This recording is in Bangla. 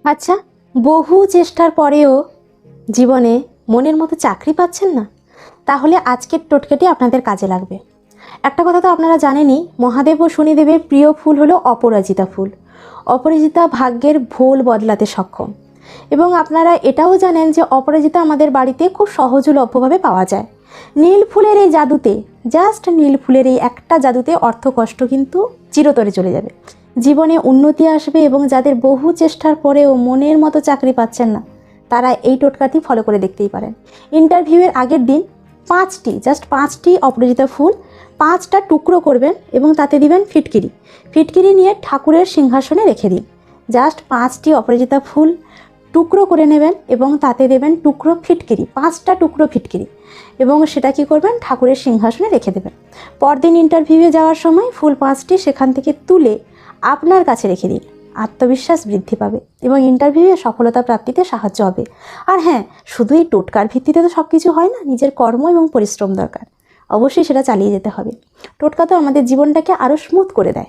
আচ্ছা, বহু চেষ্টার পরেও জীবনে মনের মতো চাকরি পাচ্ছেন না? তাহলে আজকের টোটকাটি আপনাদের কাজে লাগবে। একটা কথা তো আপনারা জানেনই, মহাদেব ও শনিদেবের প্রিয় ফুল হলো অপরাজিতা ফুল। অপরাজিতা ভাগ্যের ভোল বদলাতে সক্ষম। এবং আপনারা এটাও জানেন যে অপরাজিতা আমাদের বাড়িতে খুব সহজলভ্যভাবে পাওয়া যায়। নীল ফুলের এই জাদুতে, জাস্ট নীল ফুলের এই একটা জাদুতে অর্থকষ্ট কিন্তু চিরতরে চলে যাবে। জীবনে উন্নতি আসবে এবং যাদের বহু চেষ্টার পরেও মনের মতো চাকরি পাচ্ছেন না, তারা এই টোটকাটি ফলো করে দেখতেই পারেন। ইন্টারভিউয়ের আগের দিন জাস্ট পাঁচটি অপরাজিতা ফুল 5টা টুকরো করবেন এবং তাতে দিবেন ফিটকিরি। ফিটকিরি নিয়ে ঠাকুরের সিংহাসনে রেখে দিন। জাস্ট 5টি অপরাজিতা ফুল টুকরো করে নেবেন এবং তাতে দেবেন টুকরো ফিটকিরি, 5টা টুকরো ফিটকিরি, এবং সেটা কি করবেন, ঠাকুরের সিংহাসনে রেখে দেবেন। পরদিন ইন্টারভিউয়ে যাওয়ার সময় ফুল 5টি সেখান থেকে তুলে আপনার কাছে রেখে দিন। আত্মবিশ্বাস বৃদ্ধি পাবে এবং ইন্টারভিউয়ে সফলতা প্রাপ্তিতে সাহায্য হবে। আর হ্যাঁ, শুধু এই টোটকার ভিত্তিতে তো সব কিছু হয় না, নিজের কর্ম এবং পরিশ্রম দরকার। অবশ্যই সেটা চালিয়ে যেতে হবে। টোটকা তো আমাদের জীবনটাকে আরও স্মুথ করে দেয়।